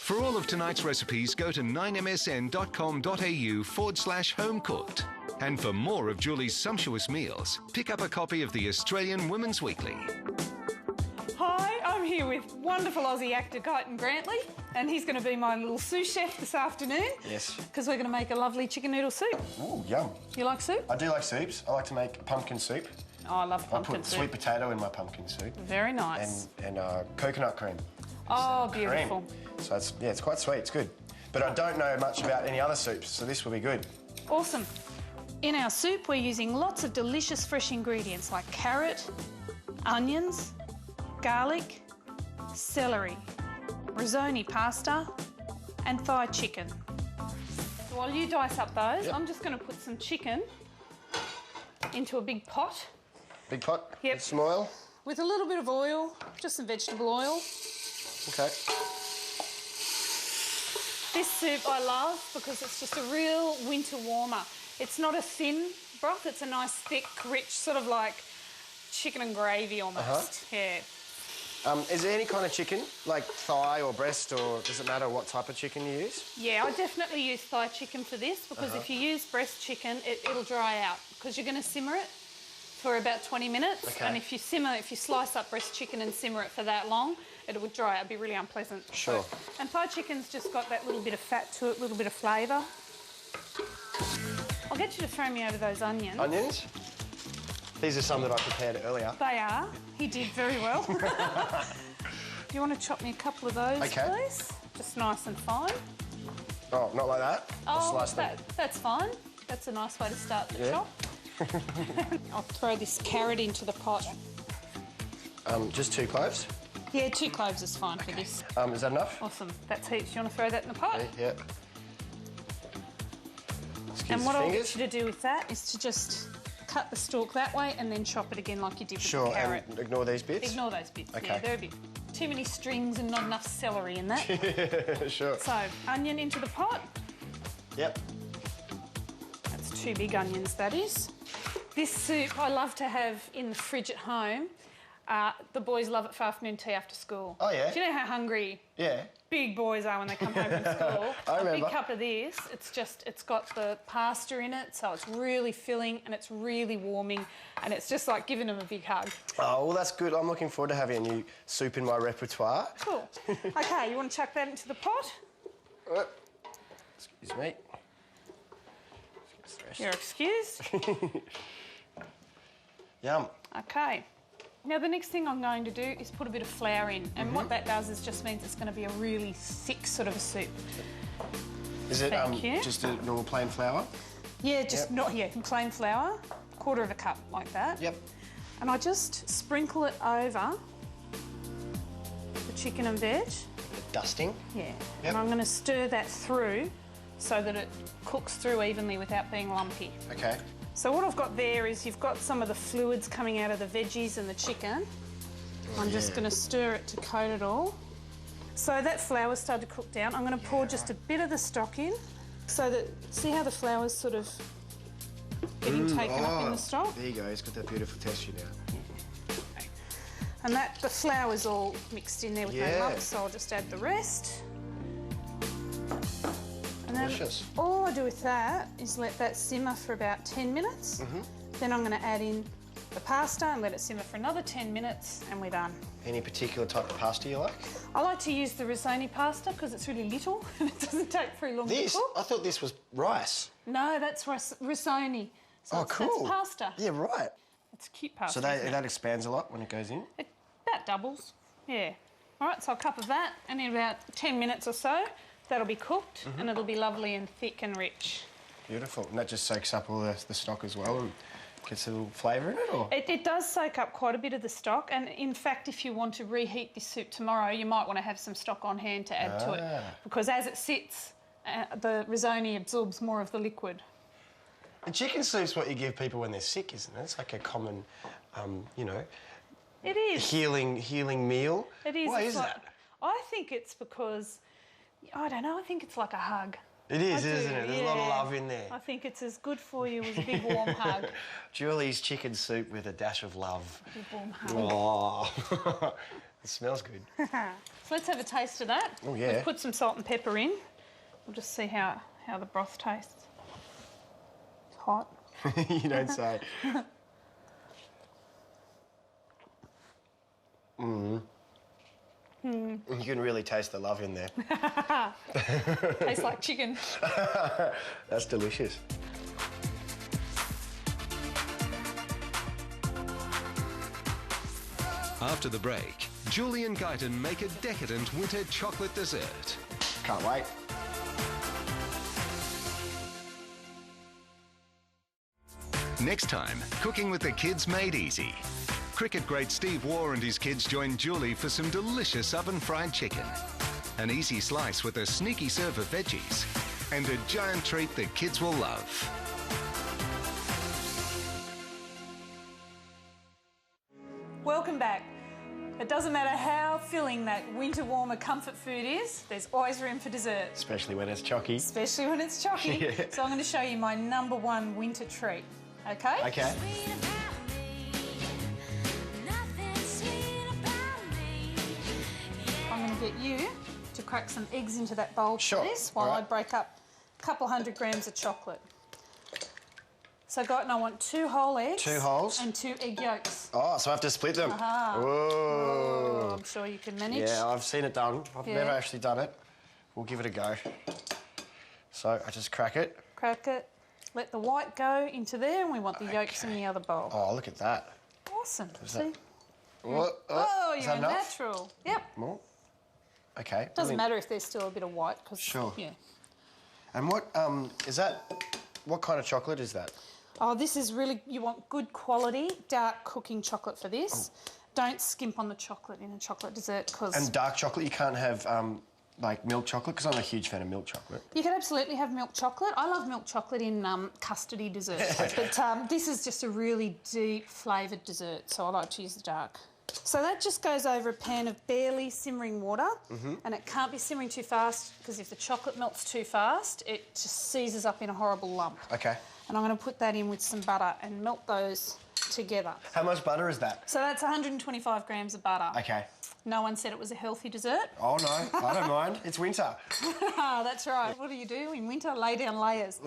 For all of tonight's recipes, go to 9msn.com.au/homecooked. And for more of Julie's sumptuous meals, pick up a copy of the Australian Women's Weekly. Hi, I'm here with wonderful Aussie actor Goodwin and he's going to be my little sous chef this afternoon. Yes. Because we're going to make a lovely chicken noodle soup. Ooh, yum. You like soup? I do like soups. I like to make pumpkin soup. Oh, I love pumpkin soup. I put sweet potato in my pumpkin soup. Very nice. And coconut cream. Oh, beautiful. Cream. So it's quite sweet, it's good. But I don't know much about any other soups, so this will be good. Awesome. In our soup, we're using lots of delicious fresh ingredients like carrot, onions, garlic, celery, risotto pasta, and thigh chicken. So while you dice up those, I'm just going to put some chicken into a big pot. Big pot? Yep. With some oil? With a little bit of oil, just some vegetable oil. Okay. This soup I love because it's just a real winter warmer. It's not a thin broth, it's a nice thick, rich, sort of like chicken and gravy almost. Yeah. Is there any kind of chicken, like thigh or breast, or does it matter what type of chicken you use? Yeah, I definitely use thigh chicken for this because if you use breast chicken, it'll dry out because you're going to simmer it for about 20 minutes. Okay. And if you slice up breast chicken and simmer it for that long, it would dry out. It'd be really unpleasant. Sure. And thigh chicken's just got that little bit of fat to it, a little bit of flavour. I'll get you to throw me over those onions. Onions? These are some that I prepared earlier. They are. He did very well. Do you want to chop me a couple of those, please? Just nice and fine. Oh, not like that? Oh, that's fine. That's a nice way to start the chop. I'll throw this carrot into the pot. Just 2 cloves? Yeah, 2 cloves is fine for this. Is that enough? Awesome. That's heaps. You want to throw that in the pot? Yeah. Excuse and what the I'll fingers. get you to do with that is to just cut the stalk that way and then chop it again like you did with the carrot. And ignore these bits? Ignore those bits. Okay. Yeah, they're a bit too many strings and not enough celery in that. Sure. So, onion into the pot. Yep. That's 2 big onions, that is. This soup I love to have in the fridge at home. The boys love it for afternoon tea after school. Oh, yeah? Do you know how hungry Yeah. big boys are when they come home from school? I remember. A big cup of this, it's got the pasta in it, so it's really filling and it's really warming and it's just like giving them a big hug. Oh, well, that's good. I'm looking forward to having a new soup in my repertoire. Cool. OK, you want to chuck that into the pot? Excuse me. You're excused. Yum. OK. Now, the next thing I'm going to do is put a bit of flour in, and what that does is just means it's going to be a really thick sort of a soup. Is it just a normal plain flour? Yeah, just plain flour, 1/4 cup like that. Yep. And I just sprinkle it over the chicken and veg. Dusting? Yeah. Yep. And I'm going to stir that through so that it cooks through evenly without being lumpy. Okay. So what I've got there is you've got some of the fluids coming out of the veggies and the chicken. I'm just going to stir it to coat it all. So that flour's started to cook down. I'm going to pour just a bit of the stock in so that, see how the flour's sort of getting taken up in the stock? There you go, it's got that beautiful texture now. Okay. And the flour's all mixed in there with no lumps, so I'll just add the rest. And then all I do with that is let that simmer for about 10 minutes. Then I'm going to add in the pasta and let it simmer for another 10 minutes and we're done. Any particular type of pasta you like? I like to use the risotto pasta because it's really little and it doesn't take very long to cook. I thought this was rice. No, that's risotto. So cool. That's pasta. Yeah, right. It's cute pasta. So that expands a lot when it goes in? It about doubles, yeah. All right, so a cup of that and in about 10 minutes or so, that'll be cooked and it'll be lovely and thick and rich. Beautiful. And that just soaks up all the stock as well and gets a little flavour in it, or? It does soak up quite a bit of the stock, and in fact, if you want to reheat this soup tomorrow, you might want to have some stock on hand to add to it, because as it sits, the risotto absorbs more of the liquid. The chicken soup's what you give people when they're sick, isn't it? It's like a common, you know... It is. Healing meal. It is. Why is that? I think it's because, I don't know, I think it's like a hug. It is, isn't it? There's a lot of love in there. I think it's as good for you as a big warm hug. Julie's chicken soup with a dash of love. A big warm hug. Oh. It smells good. So let's have a taste of that. Oh, yeah. Let's put some salt and pepper in. We'll just see how the broth tastes. It's hot. You don't say. You can really taste the love in there. Tastes like chicken. That's delicious. After the break, Julie and Guyton make a decadent winter chocolate dessert. Can't wait. Next time, cooking with the kids made easy. Cricket great Steve Waugh and his kids join Julie for some delicious oven-fried chicken. An easy slice with a sneaky serve of veggies. And a giant treat the kids will love. Welcome back. It doesn't matter how filling that winter warmer comfort food is, there's always room for dessert. Especially when it's chocky. Especially when it's chocky. Yeah. So I'm going to show you my #1 winter treat. Okay? Okay. I'm going to get you to crack some eggs into that bowl, Sure. please, while All I right. break up a couple 100 grams of chocolate. So, Guyton, I want 2 whole eggs. 2 holes. And 2 egg yolks. Oh, so I have to split them. Aha. Whoa. Oh, I'm sure you can manage. Yeah, I've seen it done. I've Yeah. never actually done it. We'll give it a go. So I just crack it. Crack it. Let the white go into there, and we want the yolks in the other bowl. Oh, look at that. Awesome. that- See? What? Oh, is you're that a enough? natural. Yep. More? Okay. Doesn't matter if there's still a bit of white, because Sure. yeah. And what is that? What kind of chocolate is that? Oh, this is really, you want good quality dark cooking chocolate for this. Don't skimp on the chocolate in a chocolate dessert, because And dark chocolate, you can't have like milk chocolate, because I'm a huge fan of milk chocolate. you can absolutely have milk chocolate. I love milk chocolate in custardy desserts, but this is just a really deep flavoured dessert, so I like to use the dark. So that just goes over a pan of barely simmering water, and it can't be simmering too fast, because if the chocolate melts too fast, it just seizes up in a horrible lump. Okay. And I'm going to put that in with some butter and melt those together. How much butter is that? So that's 125 grams of butter. Okay. No one said it was a healthy dessert. Oh no, I don't mind. It's winter. That's right. What do you do in winter? Lay down layers.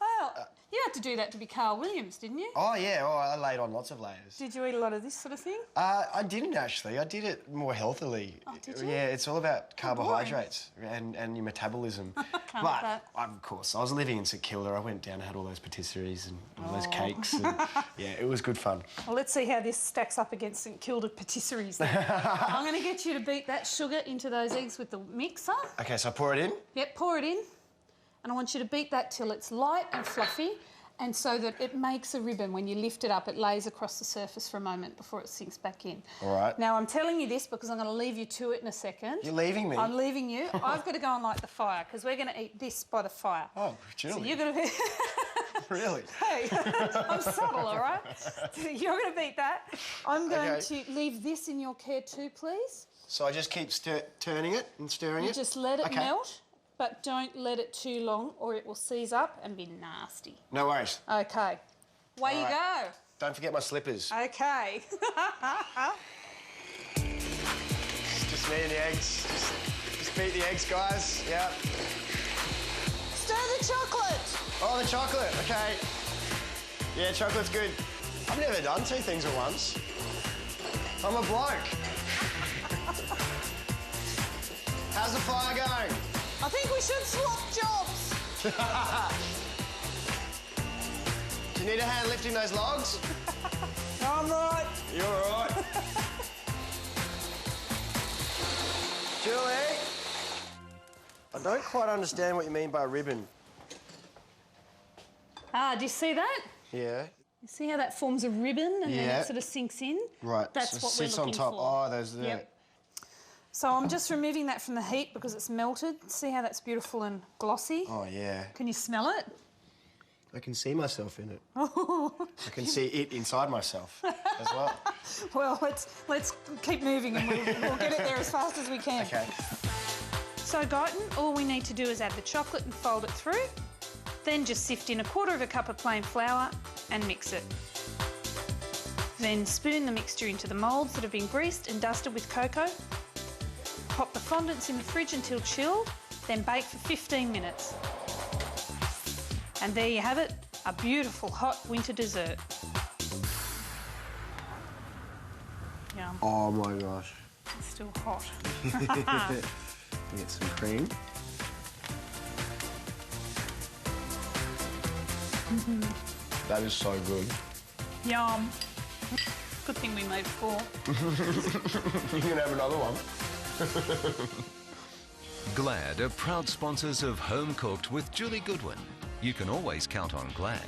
Well, you had to do that to be Carl Williams, didn't you? Oh yeah. Oh, I laid on lots of layers. Did you eat a lot of this sort of thing? I didn't actually. I did it more healthily. Oh, did you? Yeah, it's all about carbohydrates and your metabolism. Can't But that. of course, I was living in St Kilda. I went down and had all those patisseries and all those Oh. cakes. And, yeah, it was good fun. Well, let's see how this stacks up against St Kilda patisseries then. I'm going to get you to beat that sugar into those eggs with the mixer. Okay, so I pour it in. Yep, pour it in. And I want you to beat that till it's light and fluffy, and so that it makes a ribbon. When you lift it up, it lays across the surface for a moment before it sinks back in. All right. Now, I'm telling you this because I'm going to leave you to it in a second. You're leaving me? I'm leaving you. I've got to go and light the fire, because we're going to eat this by the fire. Oh, Julie. So you're going to be... Really? Hey, I'm subtle, all right? So you're going to beat that. I'm going Okay. to leave this in your care too, please. So I just keep turning it and stirring You it? just let it Okay. melt, but don't let it too long or it will seize up and be nasty. No worries. Okay. Away you All Don't forget my slippers. go. Okay. Just me and the eggs. Just beat the eggs, guys. Yeah. Stir the chocolate. Oh, the chocolate. Okay. Yeah, chocolate's good. I've never done 2 things at once. I'm a bloke. How's the fire going? I think we should swap jobs. Do you need a hand lifting those logs? I'm right. You're all right. Julie? I don't quite understand what you mean by ribbon. Ah, do you see that? Yeah. You see how that forms a ribbon and then Yeah. it sort of sinks in? Right. That's so what we're sits looking on top. for. Oh, there's the... Yep. So I'm just removing that from the heat because it's melted. See how that's beautiful and glossy? Oh, yeah. Can you smell it? I can see myself in it. I can see it inside myself as well. Well, let's keep moving and we'll get it there as fast as we can. Okay. So, Guyton, all we need to do is add the chocolate and fold it through. Then just sift in 1/4 cup of plain flour and mix it. Then spoon the mixture into the moulds that have been greased and dusted with cocoa. Pop the fondants in the fridge until chilled, then bake for 15 minutes. And there you have it, a beautiful hot winter dessert. Yum. Oh my gosh. It's still hot. Get some cream. That is so good. Yum. Good thing we made 4. You can have another one. Glad are proud sponsors of Home Cooked with Julie Goodwin. You can always count on Glad.